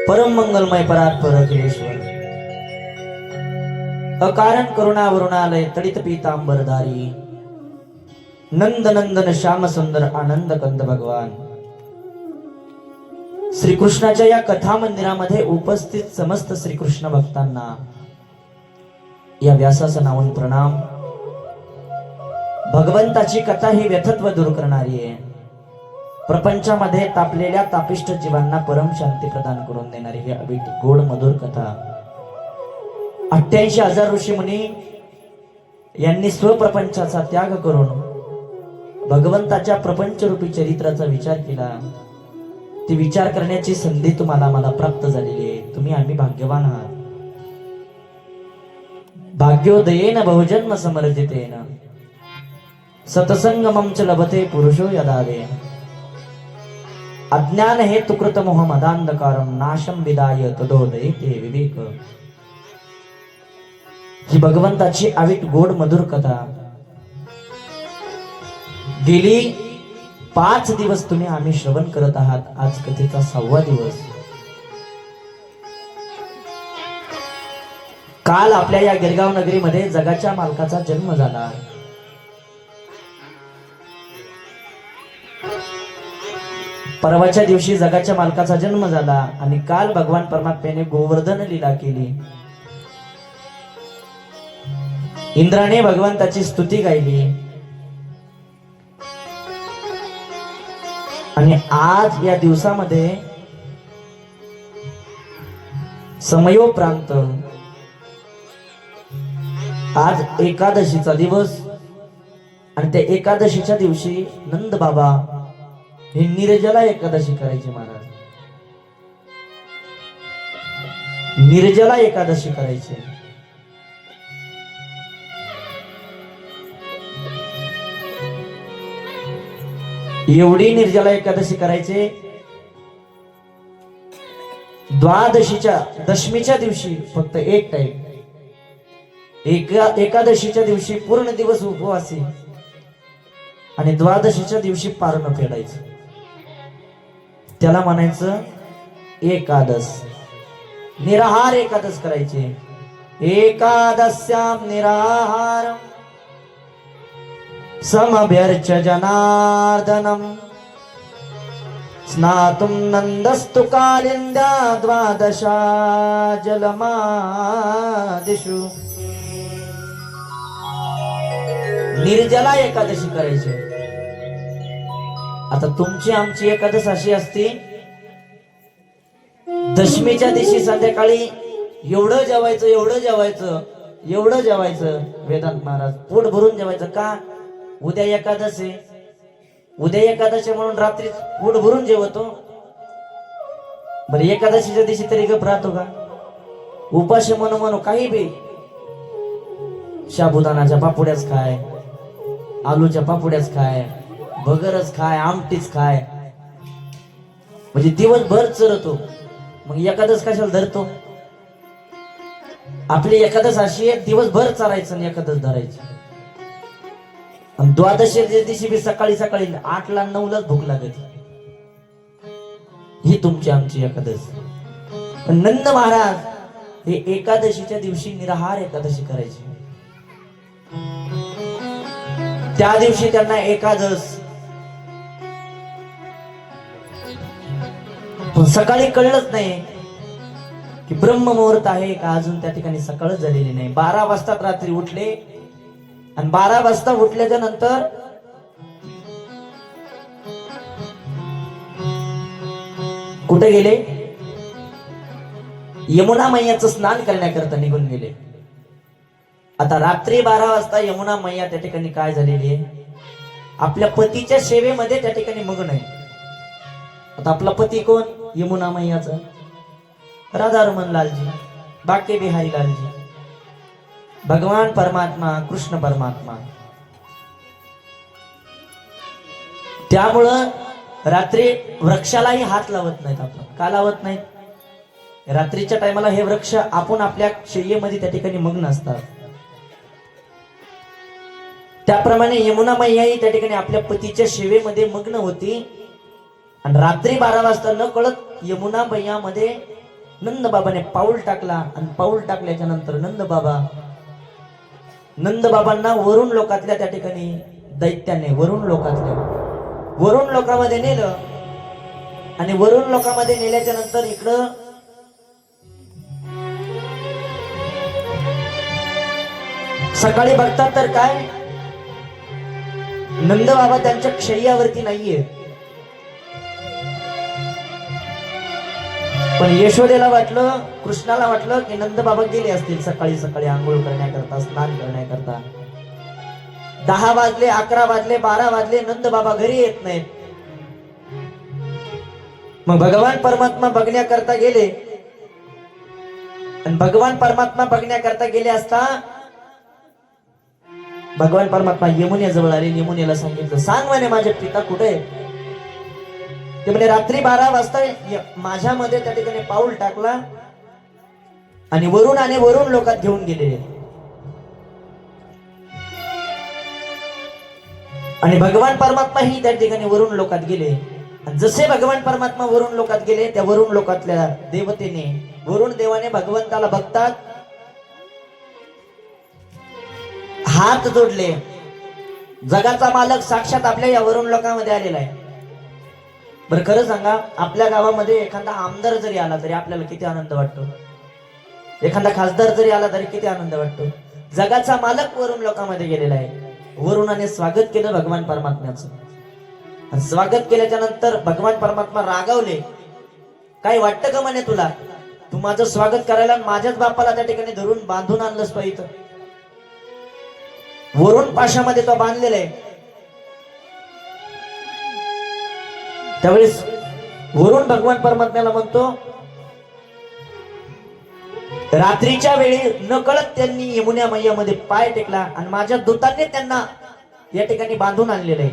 परम मंगलमय परात्पर अखिलेश्वर अकारण करुणा वरुणालय तडित पीतांबरधारी नंद नंदन श्याम सुंदर आनंद कंद भगवान श्रीकृष्णाच्या या कथा मंदिरामध्ये उपस्थित समस्त श्रीकृष्ण भक्तांना या व्यासाचं नावून प्रणाम। भगवंताची कथा ही व्यथत्व दूर करणारी आहे। प्रपंचामध्ये तापलेल्या तापिष्ट जीवांना परम शांती प्रदान करून देणारी ही अभिट गोड मधुर कथा 88,000 ऋषी मुनी यांनी स्वप्रपंचाचा त्याग करून भगवंताच्या प्रपंच रूपी चरित्राचा विचार केला। ती विचार करण्याची संधी तुम्हाला मला प्राप्त झालेली आहे। तुम्ही आम्ही भाग्यवान आहात। भाग्योदयेन बहुजन्म समर्जितेन सतसंगमं च लभते पुरुषो यदावे अज्ञान हे तुकृत मोह मदांधकारम नाशम विदाय तदोदये ते विवेक। ही भगवंताची अविट गोड मधुर कथा गेली 5 दिवस तुम्ही आम्ही श्रवण करत आहात। आज कथेचा 6वा दिवस। काल आपल्या या गिरगाव नगरीमध्ये जगाच्या मालकाचा जन्म झाला। परवाच्या दिवशी जगाच्या मालकाचा जन्म झाला आणि काल भगवान परमात्म्याने गोवर्धन लीला केली। इंद्राने भगवंताची स्तुती गायली आणि आज या दिवसामध्ये समयोप्रांत आज एकादशीचा दिवस आणि त्या एकादशीच्या दिवशी नंद बाबा हे निर्जला एकादशी करायची। महाराज निर्जला एकादशी करायची। एवढी निर्जला एकादशी करायचे। द्वादशीच्या दशमीच्या दिवशी फक्त एक टाइम, एकादशीच्या दिवशी पूर्ण दिवस उपवासी आणि द्वादशीच्या दिवशी पारण फेडायचं। त्याला म्हणायचं एकादश। निराहार एकादश करायचे। एकादश्याम निराहार समभ्यर्च जनार्दनम स्नातुम नंदस्तु कालिंद्या द्वादशा जलमादिषु। निर्जला एकादशी करायची। आता तुमची आमची एकादश अशी असते, दशमीच्या दिवशी संध्याकाळी एवढं जेवायचं एवढं जेवायचं एवढं जेवायचं। वेदांत महाराज पोट भरून जेवायचं का? उद्या एकादश आहे, उद्या एकादशी म्हणून रात्री पोट भरून जेवतो। बरं एकादशीच्या दिवशी तरी गप राहतो का? उपाशी म्हणू काही बी साबुदाणाच्या पापुड्याच खाय, आलूच्या पापुड्याच खाय, भगरच खाय, आमटीच खाय, म्हणजे दिवसभर चरतो। मग एकादश कशाला धरतो? आपली एकादश अशी आहे, दिवसभर चरायचं आणि एकादश धरायची। आणि द्वादशी दिवशी बी सकाळी सकाळी 8ला 9लाच भूक लागते। ही तुमची आमची एकादश। पण नंद महाराज हे एकादशीच्या दिवशी निराहार एकादशी करायची। त्या दिवशी त्यांना एकादश सकाळी कळलंच नाही की ब्रह्म मुहूर्त आहे का अजून त्या ठिकाणी सकाळच झालेली नाही। 12 वाजता रात्री उठले आणि 12 वाजता उठल्याच्या नंतर कुठे गेले? यमुना मैयाचं स्नान करण्याकरता निघून गेले। आता रात्री 12 वाजता यमुना मैया त्या ठिकाणी काय झालेली आहे? आपल्या पतीच्या सेवेमध्ये त्या ठिकाणी मग्न आहे। आता आपला पती कोण? यमुना मैयाचा राधारमण लालजी, बाके बिहारी लालजी, भगवान परमात्मा कृष्ण परमात्मा। त्यामुळं रात्री वृक्षालाही हात लावत नाहीत। आपण का लावत नाही? रात्रीच्या टायमाला हे वृक्ष आपण आपल्या शय्येमध्ये त्या ठिकाणी मग्न असतात। त्याप्रमाणे यमुना मैयाही त्या ठिकाणी आपल्या पतीच्या सेवेमध्ये मग्न होती आणि रात्री 12 वाजता न कळत यमुना मैयामध्ये नंदबाबाने पाऊल टाकला आणि पाऊल टाकल्याच्या नंतर नंदबाबांना वरुण लोकातल्या त्या ठिकाणी दैत्याने वरुण लोकामध्ये नेलं आणि वरुण लोकामध्ये नेल्याच्या नंतर इकडं सकाळी बघतात तर काय, नंदबाबा त्यांच्या शय्यावरती नाहीये. पण यशोदेला वाटलं, कृष्णाला वाटलं की नंदबाबा गेले असतील सकाळी सकाळी आंघोळ करण्याकरता, स्नान करण्याकरता. 10 वाजले, 11 वाजले, 12 वाजले, नंदबाबा घरी येत नाहीत. मग भगवान परमात्मा बघण्याकरता गेले आणि भगवान परमात्मा बघण्याकरता गेले असता भगवान परमात्मा यमुनेजवळ आले. यमुनेला सांगितलं, सांग म्हणे माझे पिता कुठे आहे? ते म्हणे रात्री 12 वाजता माझ्यामध्ये त्या ठिकाणी पाऊल टाकला आणि वरुण लोकात घेऊन गेले. आणि भगवान परमात्मा ही त्या ठिकाणी वरुण लोकात गेले. आणि जसे भगवान परमात्मा वरुण लोकात गेले, त्या वरुण लोकातल्या देवतेने, वरुण देवाने भगवंताला बघतात हात जोडले. जगाचा मालक साक्षात आपल्या या वरुण लोकांमध्ये आलेला आहे. बरं खरं सांगा, आपल्या गावामध्ये एखादा आमदार जरी आला तरी आपल्याला किती आनंद वाटतो? एखादा खासदार जरी आला तरी किती आनंद वाटतो? जगाचा मालक वरुण लोकांमध्ये गेलेला आहे. वरुणाने स्वागत केलं भगवान परमात्म्याचं. आणि स्वागत केल्याच्या नंतर भगवान परमात्मा रागावले. काय वाटतं का म्हणे तुला? तू माझं स्वागत करायला माझ्याच बापाला त्या ठिकाणी धरून बांधून आणलंस पाहिजे. वरुण पाशामध्ये तो बांधलेला आहे. त्यावेळेस वरुण भगवान परमात्म्याला म्हणतो, रात्रीच्या वेळी नकळत त्यांनी यमुना मैयामध्ये पाय टेकला आणि माझ्या दूतांनी त्यांना या ठिकाणी बांधून आणलेलं आहे.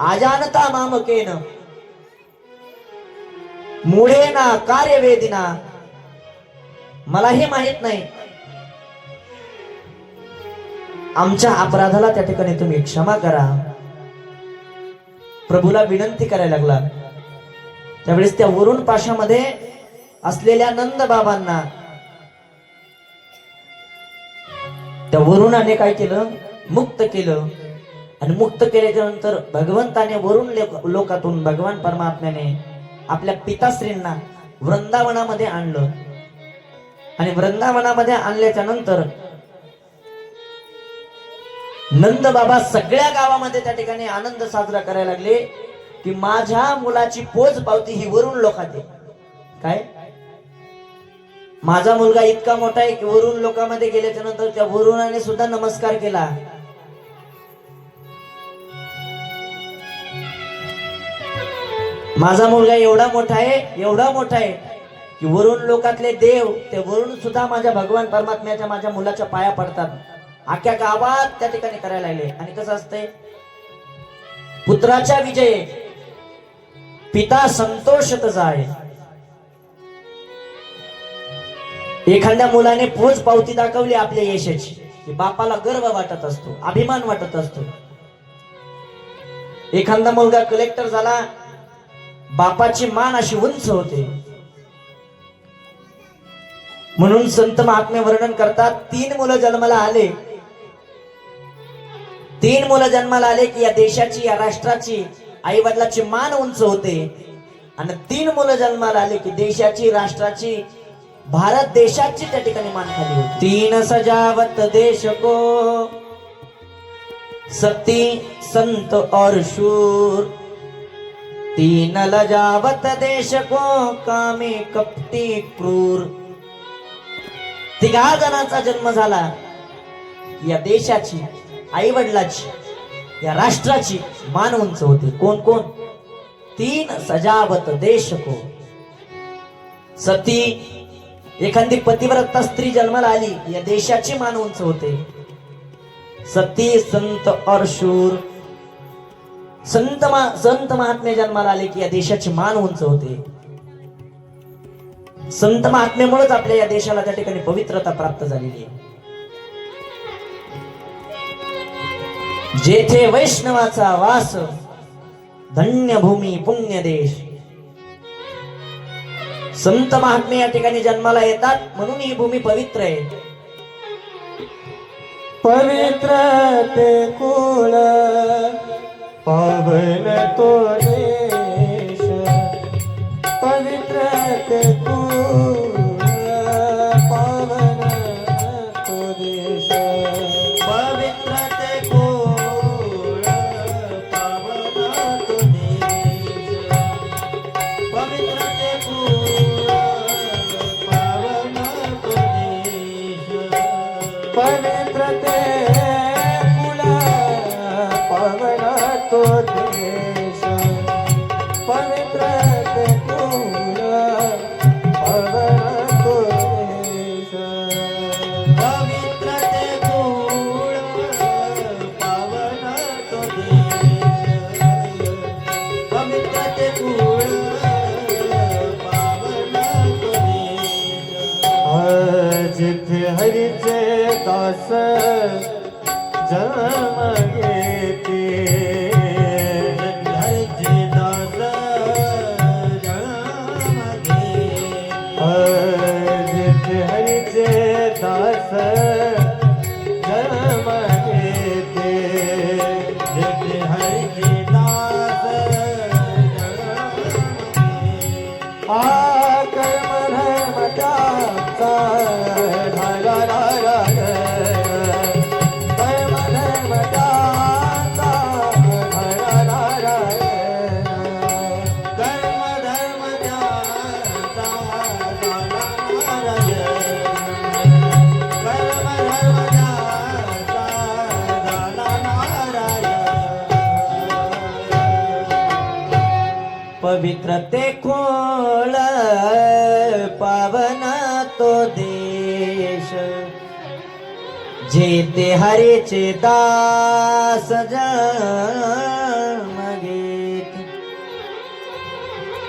अजानता मामकेन मूढेना कार्यवेदिना, मलाही माहित नाही. आमच्या अपराधाला त्या ठिकाणी तुम्ही क्षमा करा. प्रभूला विनंती करायला लागला. त्यावेळेस त्या वरुण पाशामध्ये असलेल्या नंद बाबांना त्या वरुणाने काय केलं? मुक्त केलं. आणि मुक्त केल्याच्या नंतर भगवंताने वरुण लोकातून भगवान परमात्म्याने आपल्या पिताश्रींना वृंदावनामध्ये आणलं. आणि वृंदावनामध्ये आणल्याच्या नंतर नंद बाबा सगळ्या गावामध्ये त्या ठिकाणी आनंद साजरा करायला लागले की माझ्या मुलाची पोच पावती ही वरुण लोकात आहे. काय, माझा मुलगा इतका मोठा आहे की वरुण लोकांमध्ये गेल्याच्या नंतर त्या वरुणाने सुद्धा नमस्कार केला. माझा मुलगा एवढा मोठा आहे की वरुण लोकातले देव ते वरुण सुद्धा माझ्या भगवान परमात्म्याच्या माझ्या मुलाच्या पाया पडतात. आख्या गावात त्या ठिकाणी करायला लागले. आणि कसं असतंय, पुत्राच्या विजय पिता संतोषत जाय. एखाद्या मुलाने पोच पावती दाखवली आपल्या यशाची की बापाला गर्व वाटत असतो, अभिमान वाटत असतो. एखादा मुलगा कलेक्टर झाला, बापाची मान अशी उंच होते. म्हणून संत महात्मे वर्णन करतात, 3 मुलं जन्माला आले की या देशाची, या राष्ट्राची, आई वडिलाची मान उंच होते. आणि 3 मुलं जन्माला आले की देशाची, राष्ट्राची, भारत देशाची त्या ठिकाणी मान खाली होती. 3 सजावत देश को सती संत और शूर, 3 लजावत देश को कामे कपटी क्रूर. 3 जणांचा जन्म झाला या देशाची, आई वडिलाची, या राष्ट्राची मान उंच होते. कोण कोण? 3 सजावत देश को सती, एखादी पतिव्रता स्त्री जन्माला आली या देशाची मान उंच होते. सती संत और शूर, संत महात्मे जन्माला आले की या देशाची मान उंच होते. संत महात्म्यामुळेच आपल्या या देशाला त्या ठिकाणी पवित्रता प्राप्त झालेली आहे. जेथे वैष्णवाचा वास, धन्य भूमी पुण्य देश. संत महात्मे या ठिकाणी जन्माला येतात, म्हणून ही भूमी पवित्र आहे. पवित्र ते कुळ पावन तो देश, पवित्र ते कुळ पावन तो देश, पवित्र ते कुळ पावन तो देश, पवित्र ते कुळ पावन तो देश, पवित्र ते कुळ पावन तो देश, पवित्र ते कुळ पावन तो देश, पवित्र ते कुळ पावन तो देश, पवित्र ते कुळ पावन तो देश. जिथे हरीचे दास जन्म घेते, हरीचे दास जन्म घेते, जिथे हरीचे दास जन्म घेते, जिथे हरीचे दास जन्म घेते. कर्म धर्म त्याचा ढाला ढाला, कर्म धर्म त्याचा ढाला ढाला, कर्म धर्म त्याचा ढाला ढाला, कर्म धर्म त्याचा ढाला ढाला. पवित्र ते खोल पावन तो देश, जेते हरीचे दास जन्म घेते.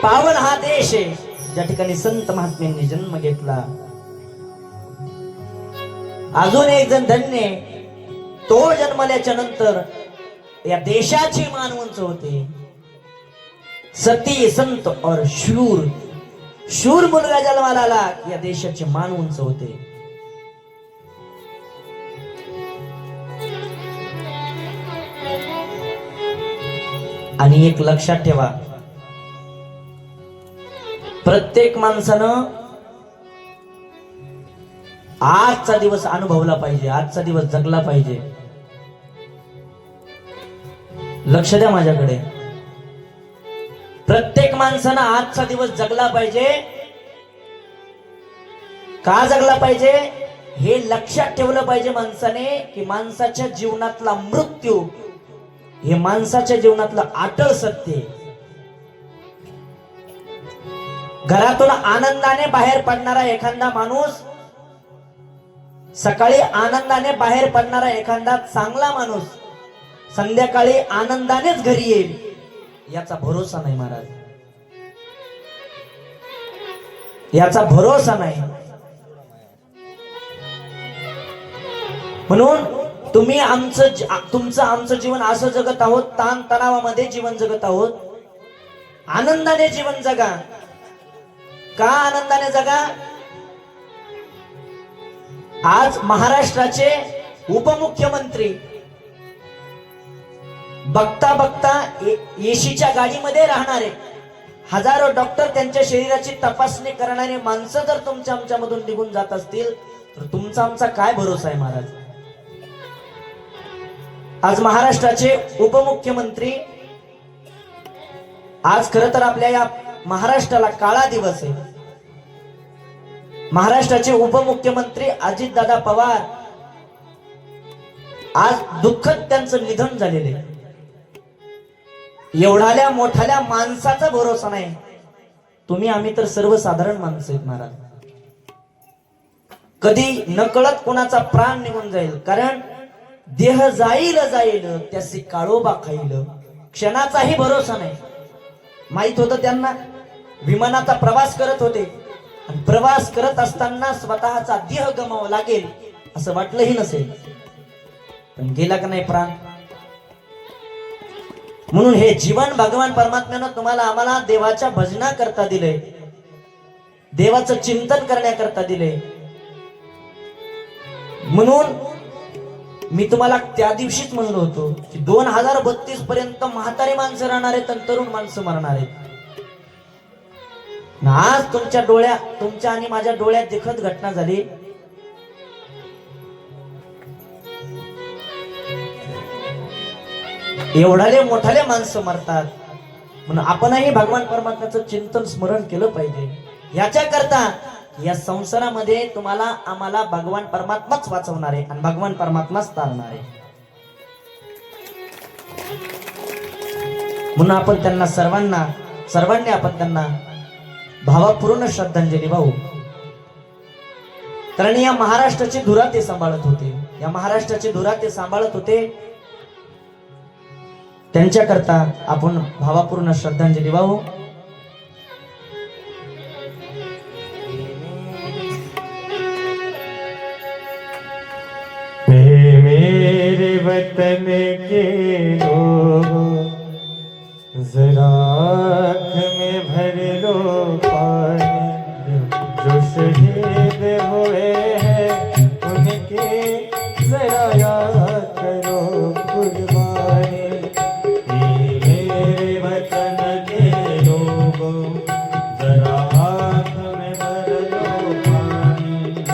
पावन हा देश आहे ज्या ठिकाणी संत महात्म्यांनी जन्म घेतला. अजून एक जण धन्य आहे, तो जन्मल्याच्या नंतर या देशाची मान उंच होते. सती संत और शूर, शूर मुलगा जन्माला आला या देशाची मान उंच होते. आणि एक लक्षात ठेवा, प्रत्येक माणसानं आजचा दिवस अनुभवला पाहिजे, आजचा दिवस जगला पाहिजे. लक्ष द्या माझ्याकडे. प्रत्येक माणसानं आजचा दिवस जगला पाहिजे. का जगला पाहिजे हे लक्षात ठेवलं पाहिजे माणसाने, की माणसाच्या जीवनातला मृत्यू हे माणसाच्या जीवनातलं अटळ सत्य आहे. घरातून आनंदाने बाहेर पडणारा एखादा माणूस, सकाळी आनंदाने बाहेर पडणारा एखादा चांगला माणूस संध्याकाळी आनंदानेच घरी येईल याचा भरोसा नाही महाराज, याचा भरोसा नाही. म्हणून तुम्ही आमचं जीवन असं जगत आहोत, ताण तणावामध्ये जीवन जगत आहोत. आनंदाने जीवन जगा. का आनंदाने जगा? आज महाराष्ट्राचे उपमुख्यमंत्री बघता बघता एशीच्या गाडीमध्ये राहणारे हजारो डॉक्टर, त्यांच्या शरीराची तपासणी करणारे माणसं जर तुमच्या आमच्यामधून निघून जात असतील तर तुमचा आमचा काय भरोसा आहे महाराज? आज महाराष्ट्राचे उपमुख्यमंत्री, आज खरं तर आपल्या या महाराष्ट्राला काळा दिवस आहे. महाराष्ट्राचे उपमुख्यमंत्री अजितदादा पवार, आज दुःखद त्यांचं निधन झालेले. एवढाल्या मोठाल्या माणसाचा भरोसा नाही. तुम्ही आम्ही तर सर्वसाधारण माणसं आहेत महाराज. कधी नकळत कोणाचा प्राण निघून जाईल, कारण देह जाईल जाईल त्यासी काळोबा खाईल, क्षणाचाही भरोसा नाही. माहित होतं त्यांना, विमानाचा प्रवास करत होते आणि प्रवास करत असताना स्वतःचा देह गमावा लागेल असं वाटलंही नसेल, पण गेला का नाही प्राण. म्हणून हे जीवन भगवान परमात्म्यानं तुम्हाला आम्हाला देवाच्या भजना करता दिलंय. देवाचं चिंतन करण्याकरता दिले. म्हणून मी तुम्हाला त्या दिवशीच म्हणलो होतो की 2032 पर्यंत म्हातारी माणसं राहणार आहेत आणि तरुण माणसं मरणार आहेत. आज तुमच्या आणि माझ्या डोळ्यात देखत घटना झाली. एवढाले मोठाले माणसं मरतात, म्हणून आपणही भगवान परमात्म्याचं चिंतन स्मरण केलं पाहिजे. याच्या करता या संसारामध्ये तुम्हाला आम्हाला भगवान परमात्माच वाचवणार आहे आणि भगवान परमात्माच तारणार आहे. म्हणून आपण त्यांना सर्वांनी आपण त्यांना भावपूर्ण श्रद्धांजली वाहू. कारण या महाराष्ट्राची धुरा ते सांभाळत होते, या महाराष्ट्राची धुरा ते सांभाळत होते. त्यांच्याकरता आपण भावपूर्ण श्रद्धांजली वाहू. मेरे वतन के लोगों, जरा आँख में भर लो पानी, जो शहीद हुए हैं उनके जरा याद करो कुर्बानी. मेरे वतन के लोगों, जरा आँख में भर लो पानी,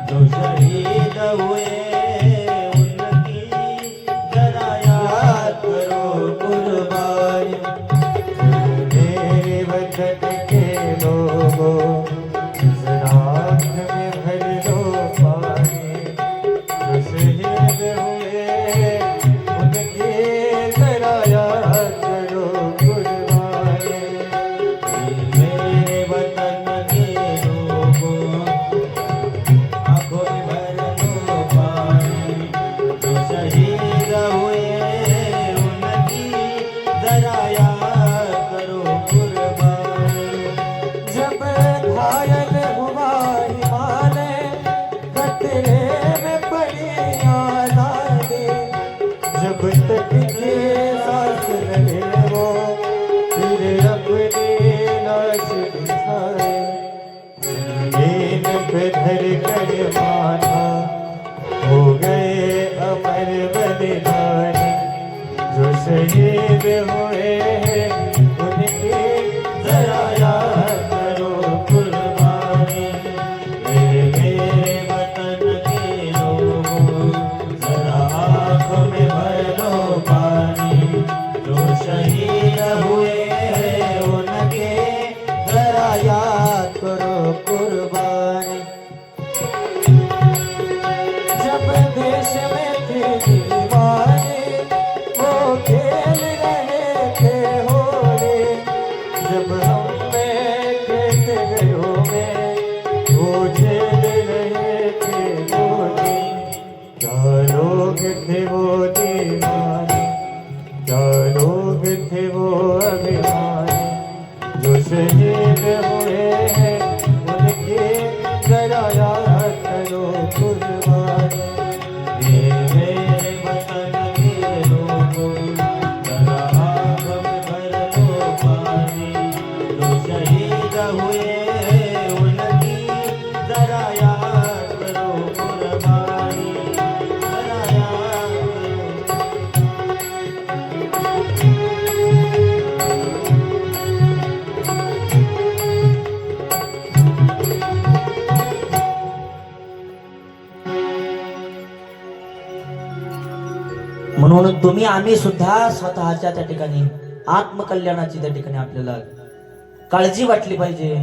जो शहीद हुए धर कर माथा हो गए अमर बलिदानी, जो शहीद हुए हैं उनके जरा याद करो कुर्बानी. मेरे वतन के लोगों, जरा आँखों में भर लो पानी, जो शहीद हुए हैं उनके जरा याद करो कुर्बानी. जब देश में थे दीवाने, वो खेल रहे थे होली, जब हम बैठे थे घरों में, वो झेल रहे थे गोली. क्या लोग थे वो दीवाने, क्या लोग थे वो अभिमानी, जो शहीद हुए हैं उनके जरा याद करो कुर्बानी. मेरे वतन के लोगों, जरा आँख में भर लो पानी, जो शहीद हुए हैं उनकी जरा याद करो कुर्बानी, जरा याद करो. म्हणून तुम्ही आम्ही सुद्धा स्वतःच्या त्या ठिकाणी आत्मकल्याणाची त्या ठिकाणी आपल्याला काळजी वाटली पाहिजे.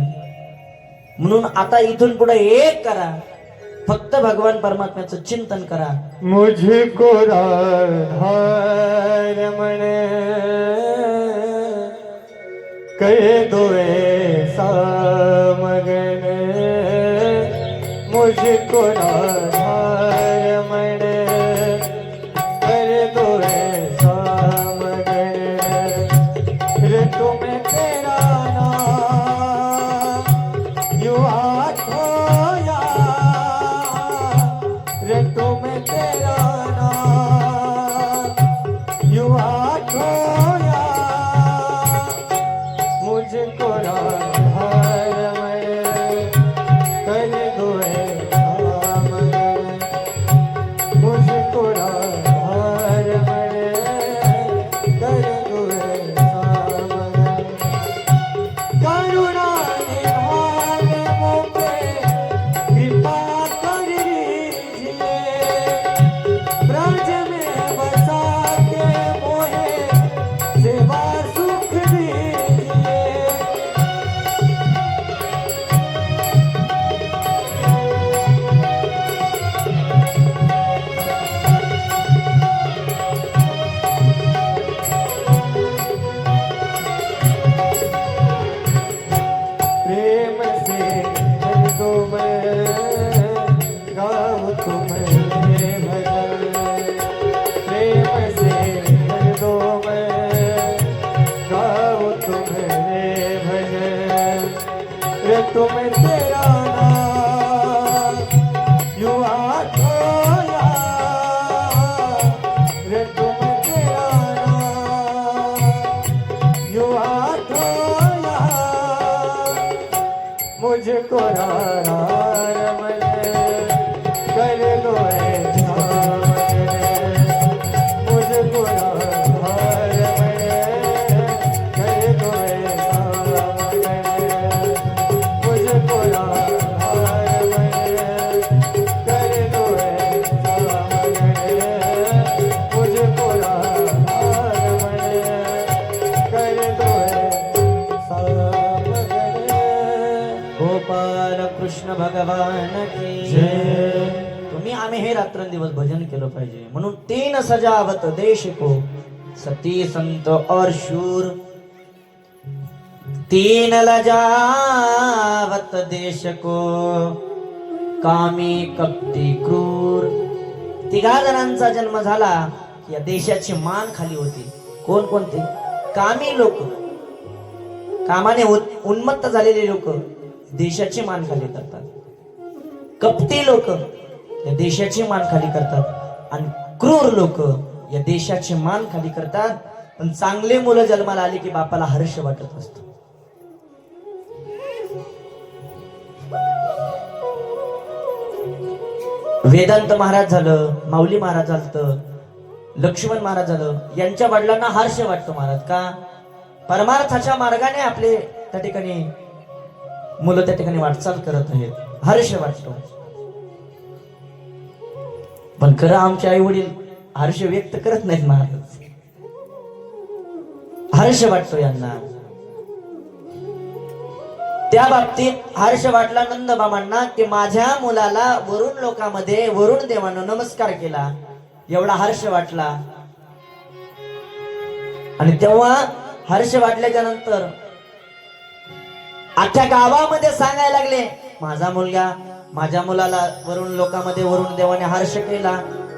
म्हणून आता इथून पुढे एक करा, फक्त भगवान परमात्म्याचं चिंतन करा. मुझको राधारमण कर दो ऐसा मगन, मुझको राधारमण कर दो ऐसा मगन. रे तुम्हें तेरा नाम यूं खोया, रे तुम्हें तेरा नाम यूं खोया, मुझको राधारमण मैं गाऊं तुम्हारे भजन प्रेम से भर दो मैं गाऊं तुम्हारे भजन रे तुम तेरा नाम युवा खोया रे तुम तेरा नाम युवा खोया मुझको रार मने कर दो ऐसा मने मुझको रार मने कर दो ऐसा मने मुझको रार मने कर दो ऐसा मने मुझको रार मने कर दो ऐसा मने गोपाल कृष्ण भगवान की जय तुम्ही आम्ही हे रात्रंदिवस भजन केलं पाहिजे म्हणून तीन सजावत देश को सती संत और शूर तीन लजावत देश को कामी कपटी क्रूर तिघा जणांचा जन्म झाला की या देशाची मान खाली होती. कोण कोणते? कामी लोक, कामाने उन्मत्त झालेले लोक देशाची मान खाली करतात. कपटी लोक या देशाची मान खाली करतात आणि क्रूर लोक या देशाची मान खाली करतात. पण चांगले मुलं जन्माला आली की बापाला हर्ष वाटत असतो. वेदांत महाराज झालं, माऊली महाराज झालं, लक्ष्मण महाराज झालं, यांच्या वडिलांना हर्ष वाटतो. महाराज का? परमार्थाच्या मार्गाने आपले त्या ठिकाणी मुलं त्या ठिकाणी वाटचाल करत आहेत, हर्ष वाटतो. पण खरं आमचे आई वडील हर्ष व्यक्त करत नाहीत महाराज. हर्ष वाटतो यांना. त्या बाबतीत हर्ष वाटला नंदबाबांना की माझ्या मुलाला वरुण लोकामध्ये वरुण देवानं नमस्कार केला, एवढा हर्ष वाटला. आणि तेव्हा हर्ष वाटल्याच्या नंतर अख्ख्या गावामध्ये सांगायला लागले माझा मुलगा, माझ्या मुलाला वरुण लोकामध्ये वरुण देवाने हर्ष केला,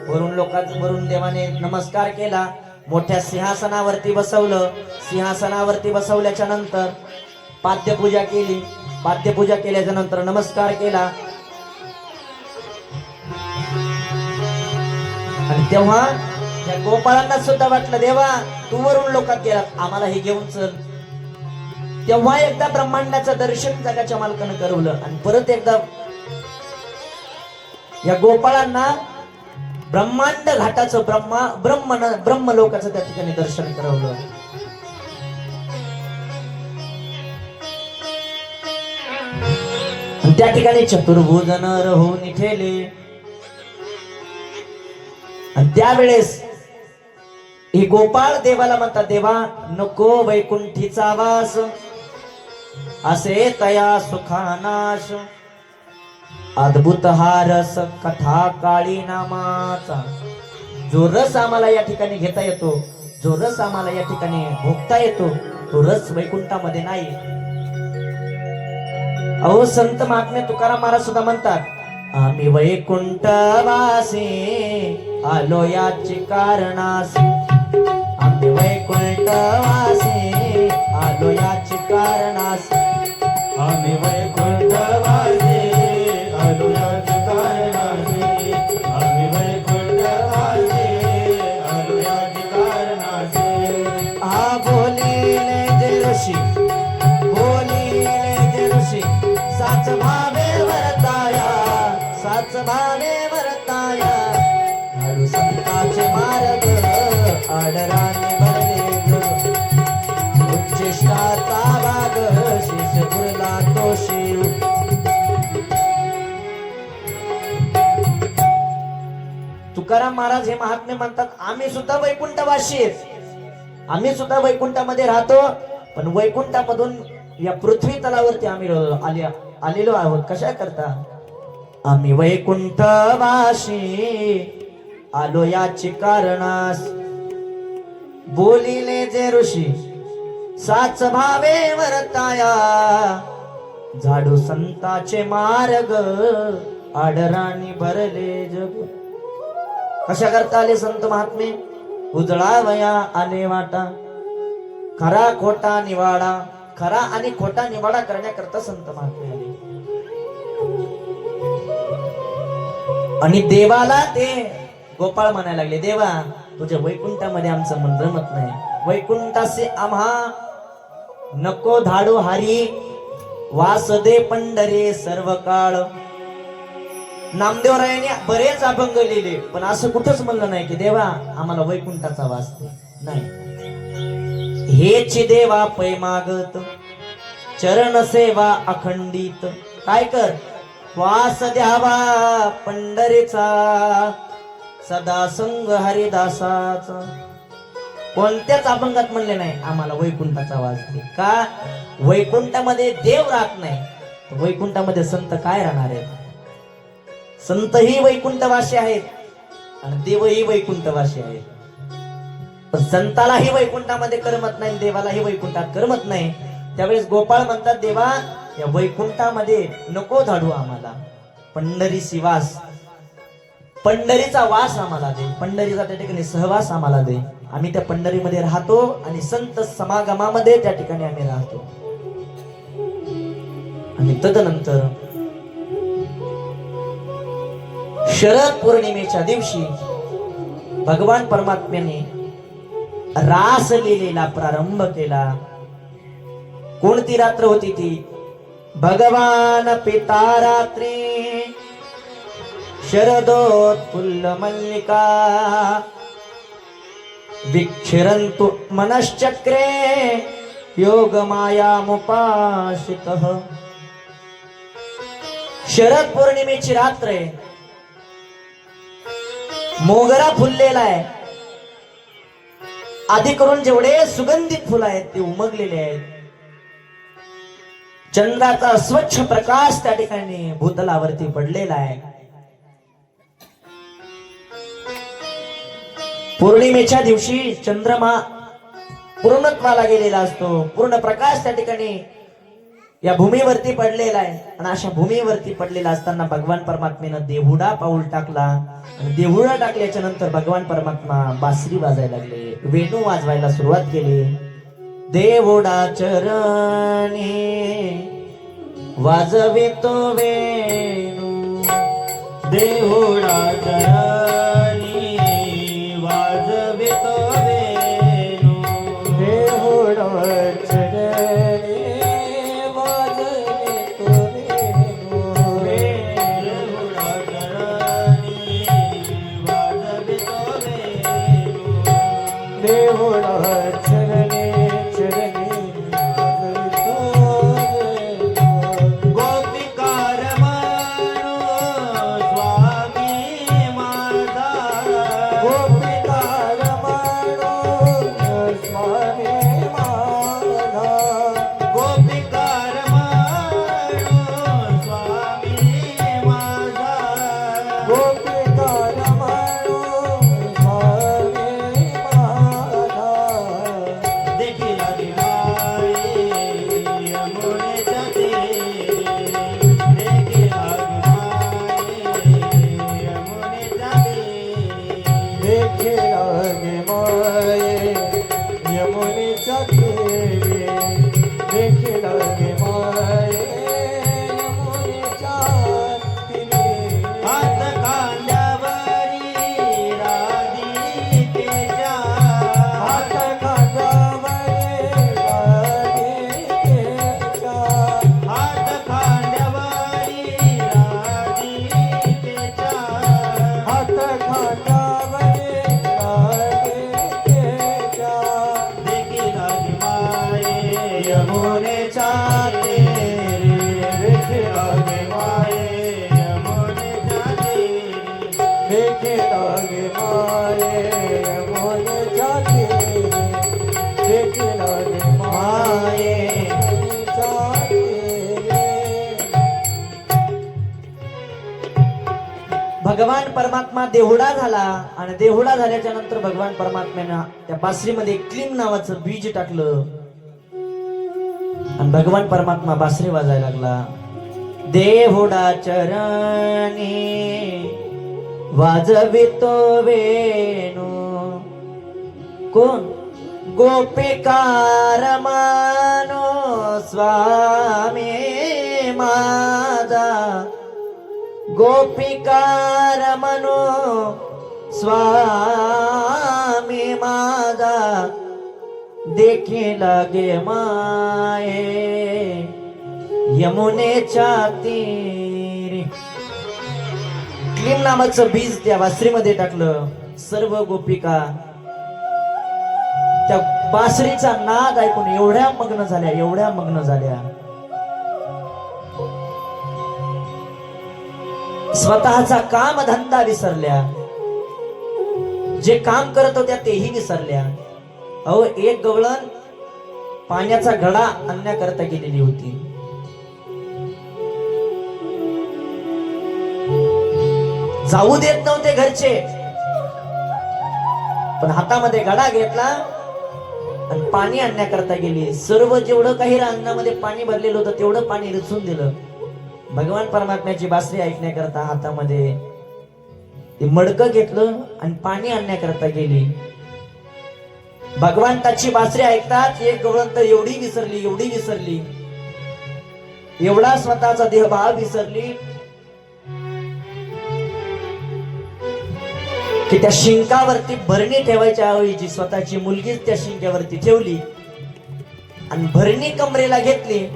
वरुण देवाने नमस्कार केला, मोठ्या सिंहासनावरती बसवलं. सिंहासनावरती बसवल्याच्या नंतर पाद्यपूजा केली. पाद्यपूजा केल्याच्या नंतर नमस्कार केला. आणि तेव्हा त्या गोपाळांना सुद्धा वाटलं देवा तू वरुण लोकात गेला, आम्हाला हे घेऊन चल. तेव्हा एकदा ब्रह्मांडाचं दर्शन जगाच्या मालकानं करवलं आणि परत एकदा या गोपाळांना ब्रह्मांड घाटाचं ब्रह्म लोकाचं त्या ठिकाणी दर्शन करवलं. त्या ठिकाणी चतुर्भुज नर होऊन ठेले. आणि त्यावेळेस हे गोपाळ देवाला म्हणतात देवा नको वैकुंठीचा वास, असे तया सुखानाश. अद्भुत हा रस कथा काळी नामाचा, जो रस आम्हाला या ठिकाणी घेता येतो, जो रस आम्हाला या ठिकाणी भोगता येतो, तो रस वैकुंठामध्ये नाही. अहो संत महात्मे तुकाराम महाराज सुद्धा म्हणतात आम्ही वैकुंठवासी आलो याची कारणास. आम्ही वैकुंठवासी आलो याची कारणास. आम्ही वैकुंठवासी आलो याची कारणासी. आम्ही वैकुंठवासी आलो याची कारणासी. हा बोलिले जे ऋषी, बोलिले जे ऋषी, साच भावे वरताया, साच भावे वरताया. हळू संताचे मार्ग आडराने भरले ग. उच्चिष्टाचा भाग शिष पुरला तो शिव. तुकाराम महाराज हे महात्मे म्हणतात आम्ही सुद्धा वैकुंठवासी आहेत, आम्ही सुद्धा वैकुंठामध्ये राहतो. पण वैकुंठामधून या पृथ्वी तलावरती आम्ही आलेलो आहोत. कशा करता? आम्ही वैकुंठवासी आलो याची कारणास. बोलिले जे ऋषी साच भावे वरताया. झाडू संताचे मार्ग, आडराणी भरले जग. कशा करता आले संत महात्मे? उजळावया आले वाटा, खरा खोटा निवाडा. खरा आणि खोटा निवाडा करण्याकरता संत महात्मे आले. आणि देवाला ते गोपाळ म्हणायला लागले, देवा तुझ्या वैकुंठामध्ये आमचं मन रमत नाही. वैकुंठासे आम्हा नको धाडू हारी, वास दे पंढरे सर्व काळ. नामदेवरायाने बरेच अभंग लिहिले, पण असं कुठंच म्हणलं नाही की देवा आम्हाला वैकुंठाचा वास दे. नाही, हेच देवा पै मागत, चरण सेवा अखंडित. काय कर? वास द्यावा पंढरीचा, सदा संग हरिदासाचा. कोणत्याच अभंगात म्हणले नाही आम्हाला वैकुंठाचा वास दे. का? वैकुंठामध्ये देव राहत नाही, तर वैकुंठामध्ये संत काय राहणार आहेत? संतही वैकुंठवासी आहेत आणि देवही वैकुंठवासी आहेत. पण संतालाही वैकुंठामध्ये करमत नाही, देवालाही वैकुंठात करमत नाही. त्यावेळेस गोपाळ म्हणतात, देवा या वैकुंठामध्ये नको धाडू आम्हाला, पंढरीची वास, पंढरीचा वास आम्हाला दे, पंढरीचा त्या ठिकाणी सहवास आम्हाला दे. आम्ही त्या पंढरीमध्ये राहतो आणि संत समागमामध्ये त्या ठिकाणी आम्ही राहतो. आणि तदनंतर शरद पौर्णिमेच्या दिवशी भगवान परमात्म्याने रास लीलेला प्रारंभ केला. कोणती रात्र होती ती? भगवान पिता रात्री, शरदोत्फुल्ल मल्लिका, विक्षरन्तु मनश्चक्रे, योग मायामुपासितः. शरद पौर्णिमेची रात्र आहे. मोगरा फुललेला आहे. आधी करून जेवढे सुगंधित फुलं आहेत ते उमगलेले आहेत. चंद्राचा स्वच्छ प्रकाश त्या ठिकाणी भूतलावरती पडलेला आहे. पौर्णिमेच्या दिवशी चंद्रमा पूर्णत्वाला गेलेला असतो. पूर्ण प्रकाश त्या ठिकाणी या भूमीवरती पडलेला आहे. आणि अशा भूमीवरती पडलेला असताना भगवान परमात्मेनं देहुडा पाऊल टाकला. आणि देहुडा टाकल्याच्या नंतर भगवान परमात्मा बासरी वाजायला लागले, वेणू वाजवायला सुरुवात केली. देहुडा चरणी वाजवितो वेणू, देहुडा चरणी वाजवितो वेणू, देहुडा चरणी वाजवितो वेणू, देहुडा चरणी वाजवितो वेणू, देहुडा चरणी गोपिकार म्हणू स्वामी माझा, गोपिकार म्हणू स्वामी माझा, गोपिकार म्हणू स्वामी माझा, गोपिकार म्हणू स्वामी माझा. देखील माये यमुनेच्या तीरी, देखील माये यमुनेच्या तीरी, देखील माये यमुनेच्या तीरी, देखील माये यमुनेच्या तीरी. हात कांद्यावरी राधिकेच्या, हात खांद्यावरी राधिकेच्या, हात कांद्यावरी राधिकेच्या, हात खांद्यावरी राधिकेच्या. देखील माये यमुनेच्या तीरी, देखील माये यमुनेच्या तीरी, देखील माये यमुनेच्या तीरी, देखील माये यमुनेच्या तीरी. भगवान परमात्मा देहुडा झाला. आणि देहुडा झाल्याच्या नंतर भगवान परमात्म्यानं त्या बासरीमध्ये क्लीम नावाचं बीज टाकलं. आणि भगवान परमात्मा बासरी वाजायला लागला. देहुडा चरणी वाजवितो वेणू. कोण? गोपिकार मानो स्वामी माझा. गोपिकार मनो स्वामी माझा. देखी लागे माये यमुनेच्या तीरी. क्लीम नामाचं बीज त्या बासरीमध्ये टाकलं. सर्व गोपिका त्या बासरीचा नाद ऐकून एवढ्या मग्न झाल्या. स्वतःचा काम धंदा विसरल्या. जे काम करत होत्या तेही विसरल्या. अहो, एक गवळण पाण्याचा घडा आणण्याकरता गेलेली होती. जाऊ देत नव्हते घरचे, पण हातामध्ये घडा घेतला आणि पाणी आणण्याकरता गेली. सर्व जेवढं काही रांगणामध्ये पाणी भरलेलं होतं तेवढं पाणी रिचून दिलं. भगवान परमात्म्याची बासरी ऐकण्याकरता हातामध्ये ते मडकं घेतलं आणि पाणी आणण्याकरता गेली. भगवंताची बासरी ऐकतात एक गवळण तर एवढी विसरली, एवढा स्वतःचा देहभाव विसरली की त्या शिंकावरती भरणी ठेवायच्या ऐवजी स्वतःची मुलगीच त्या शिंक्यावरती ठेवली आणि भरणी कमरेला घेतली.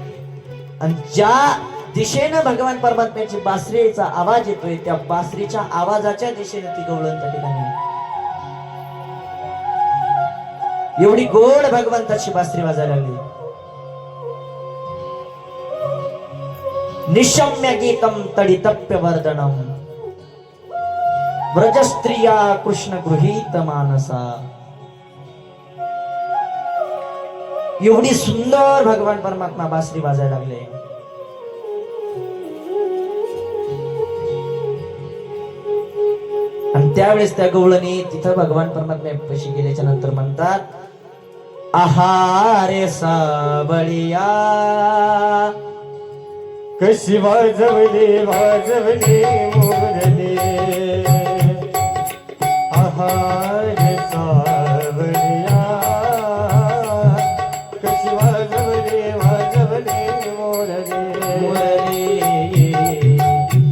आणि ज्या दिशेनं भगवान परमात्म्याची बासरीचा आवाज येतोय त्या बासरीच्या आवाजाच्या दिशेने ती गवळण त्या ठिकाणी. एवढी गोड भगवंताची बासरी वाजायला लागली. निशम्य गीतम तडितप्य वर्धनम व्रजस्त्रिया कृष्ण गृहीत मानसा. एवढी सुंदर भगवान परमात्मा बासरी वाजायला लागले. आणि त्यावेळेस त्या गवळणी तिथं भगवान परमात्म्या पाशी गेल्याच्या नंतर म्हणतात, आहारे साबळिया. कशी वाजवली मोरले. आहार सावरिया. कशी वाजवली मोरले.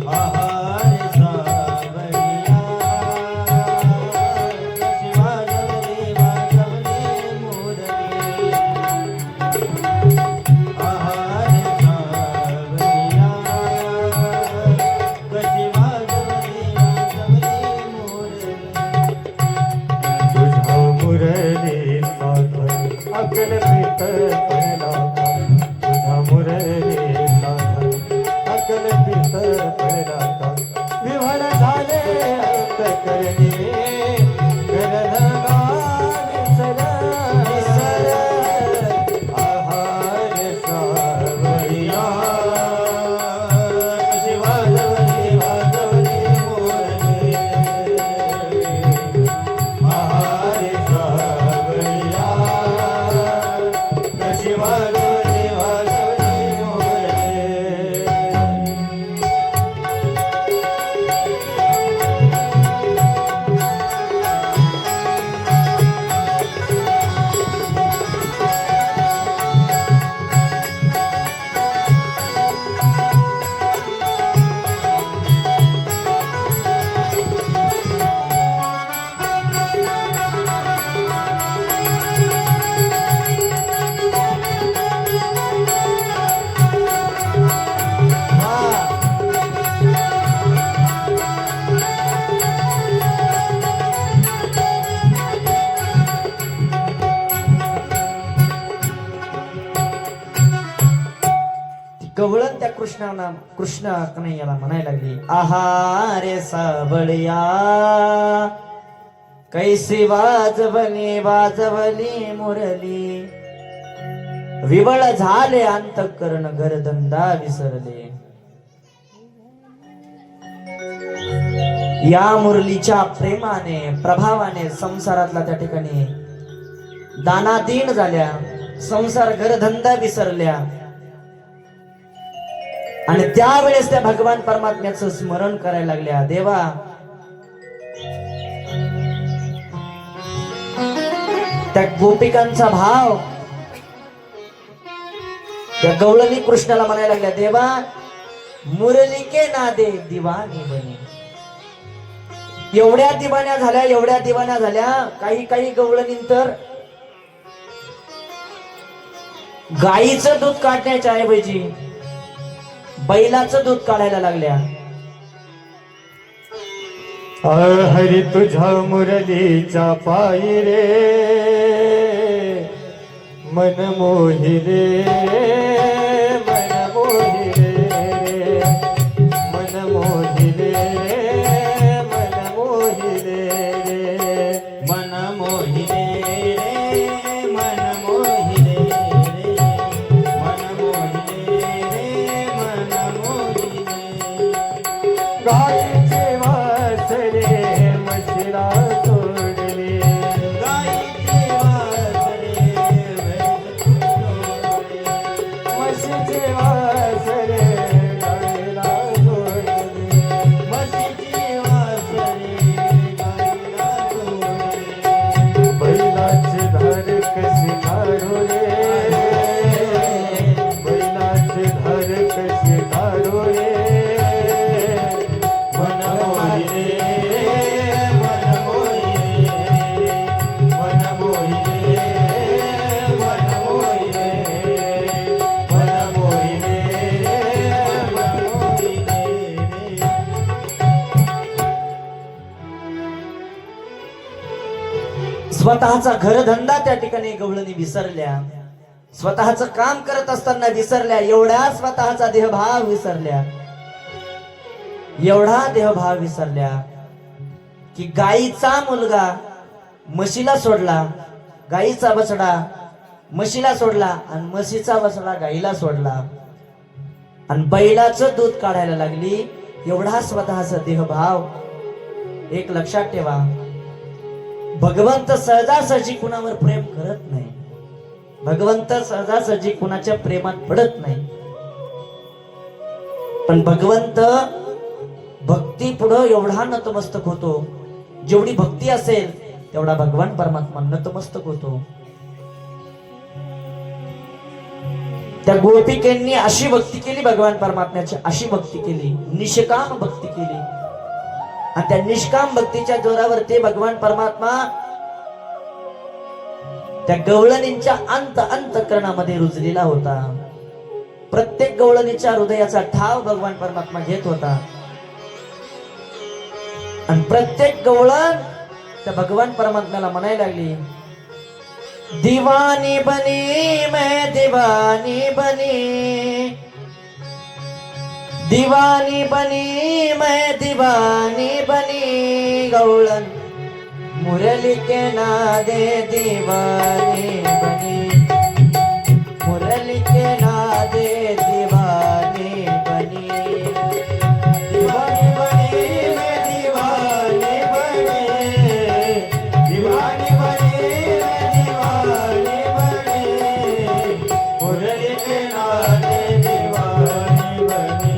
आहार सावरिया. कशी वाजवली मोरले. आहार सावरिया. कशी वाजवली मोरले. तुझा मुरली सागर अकल प्रीत पडला. तुझा मुरली सागर अकल प्रीत पडला. विव्हल झाले अंत करणे विसर. आहार सावरिया. कशी वाजवली मोरले. आहार सावरिया. कशी वाजवली मोरले. गवळण त्या कृष्ण कन्हैयाला म्हणायला लागली, आहारे साबळिया. कैसी वाजवली मुरली. विवळ झाले अंतःकरण घरधंदा विसरले. या मुरलीच्या प्रेमाने प्रभावाने संसारातला त्या ठिकाणी दानाधीन झाल्या. संसार घरधंदा विसरल्या. आणि त्यावेळेस त्या भगवान परमात्म्याचं स्मरण करायला लागल्या. देवा, त्या गोपिकांचा भाव त्या गवळणी कृष्णाला म्हणायला लागल्या, देवा मुरली के नादे दिवानी बनी. एवढ्या दिवाण्या झाल्या, एवढ्या दिवाण्या झाल्या, काही काही गवळणी तर गाईचं दूध काढण्याच्या ऐवजी बैलाचं दूध काढायला लागल्या. हरी तुझ्या मुरलीच्या पायी रे मन मोही रे, मन मोही रे, मन मोही रे, मन मोही रे, मन मोही रे, मन मोही रे, मन मोही रे, मन मोही रे. गायीचे वासरे मशिरा सोडले, गायीचे वासरे म्हशीचे वासरे गायीला सोडले, म्हशीचे वासरे गायीला सोडले. बैलाची धार कशी काढू रे, बैलाची धार कशी काढू रे. मन मोही रे, मन मोही रे, मन मोही रे, मन मोही रे, मन मोही रे, मन मोही रे. स्वतःचा घरधंदा त्या ठिकाणी गवळणी विसरल्या, स्वतःच काम करत असताना विसरल्या, एवढ्या स्वतःचा देहभाव विसरल्या, एवढा देहभाव विसरल्या की गाईचा मुलगा म्हशीला सोडला, गाईचा बछडा म्हशीला सोडला आणि म्हशीचा बछडा गाईला सोडला आणि बैलाचं दूध काढायला लागली. एवढा स्वतःचा देहभाव. एक लक्षात ठेवा, भगवंत सहजासहजी कुणावर प्रेम करत नाही, भगवंत सहजासहजी कुणाच्या प्रेमात पडत नाही. पण भगवंत भक्ती पुढं एवढा नतमस्तक होतो, जेवढी भक्ती असेल तेवढा भगवान परमात्मा नतमस्तक होतो. त्या गोपिकेंनी अशी भक्ती केली, भगवान परमात्म्याची अशी भक्ती केली, निष्काम भक्ती केली. आणि त्या निष्काम भक्तीच्या जोरावर ते भगवान परमात्मा त्या गवळणींच्या अंतःकरणामध्ये रुजलेला होता. प्रत्येक गवळणीच्या हृदयाचा ठाव भगवान परमात्मा घेत होता आणि प्रत्येक गवळण त्या भगवान परमात्म्याला म्हणायला लागली, दीवानी बनी मैं दीवानी बनी, दीवानी बनी मैं दीवानी बनी. गवळण मुरली के नादे दीवानी बनी, मुरली के नादे दीवानी बनी. दीवानी बनी मैं दीवानी बनी, दीवानी बनी मैं दीवानी बनी. मुरली के नादे दीवानी बनी,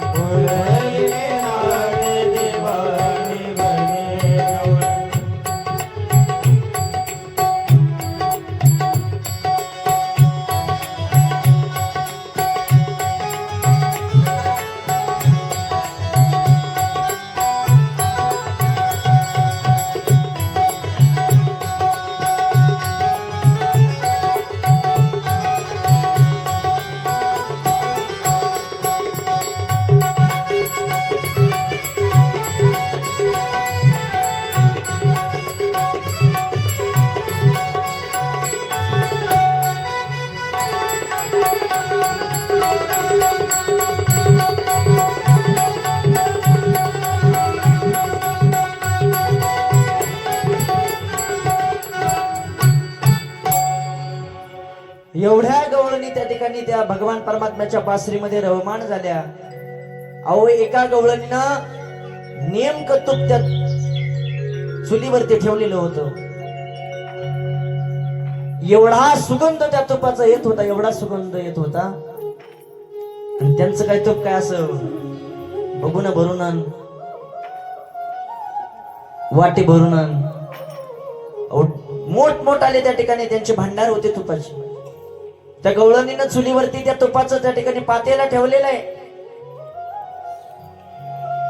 मुरली के नादे दीवानी बनी. एवढ्या गवळणी त्या ठिकाणी त्या भगवान परमात्म्याच्या पासरीमध्ये रवमान झाल्या. अहो, एका गवळणीनं नेमकं तूप त्या चुलीवरती ठेवलेलं होतं. एवढा सुगंध त्या तुपाचा येत होता, एवढा सुगंध येत होता आणि त्यांचं काय तो काय असं बघून भरून आण, वाटे भरून आण, मोठमोठाले त्या ठिकाणी त्यांचे भांडार होते तुपाचे. त्या गवळणीनं चुलीवरती त्या तुपाचं त्या ठिकाणी पातेला ठेवलेलं आहे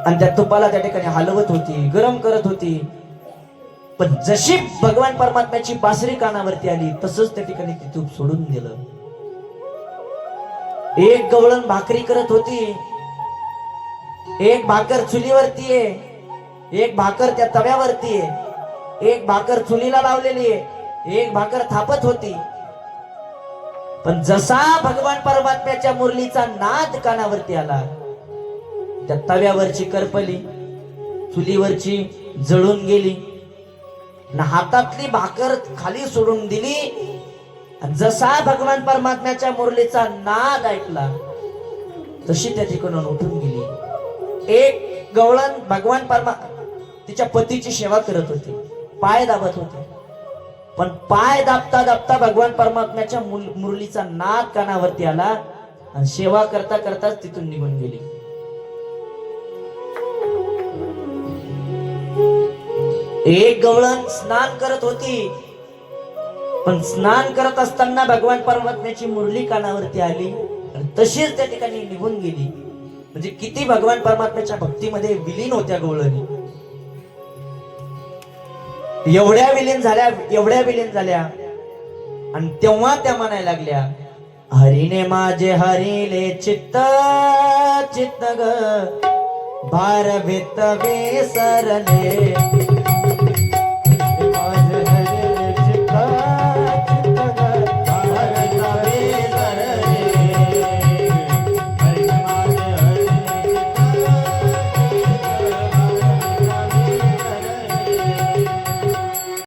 आणि त्या तुपाला त्या ठिकाणी हलवत होती, गरम करत होती. पण जशी भगवान परमात्म्याची बासरी कानावरती आली तसंच त्या ठिकाणी ती तूप सोडून दिलं. एक गवळण भाकरी करत होती, एक भाकर चुलीवरती आहे, एक भाकर त्या तव्यावरती आहे, एक भाकर चुलीला लावलेली आहे, एक भाकर थापत होती. पण जसा भगवान परमात्म्याच्या मुरलीचा नाद कानावरती आला, त्या तव्यावरची करपली, चुलीवरची जळून गेली, हातातली भाकर खाली सोडून दिली. आणि जसा भगवान परमात्म्याच्या मुरलीचा नाद ऐकला तशी त्या ठिकाणून उठून गेली. एक गवळण भगवान तिच्या पतीची सेवा करत होती, पाय दाबत होते. पण पाय दाबता दाबता भगवान परमात्म्याच्या मुरलीचा नाद कानावरती आला आणि सेवा करता करताच तिथून निघून गेली. एक गवळण स्नान करत होती, पण स्नान करत असताना भगवान परमात्म्याची मुरली कानावरती आली आणि तशीच त्या ठिकाणी निघून गेली. म्हणजे किती भगवान परमात्म्याच्या भक्तीमध्ये विलीन होत्या गवळणी. एवढ्या विलीन झाल्या आणि तेव्हा त्या म्हणायला लागल्या, हरीने माझे हरिले चित्त चित्त ग, भार भीत विसरले.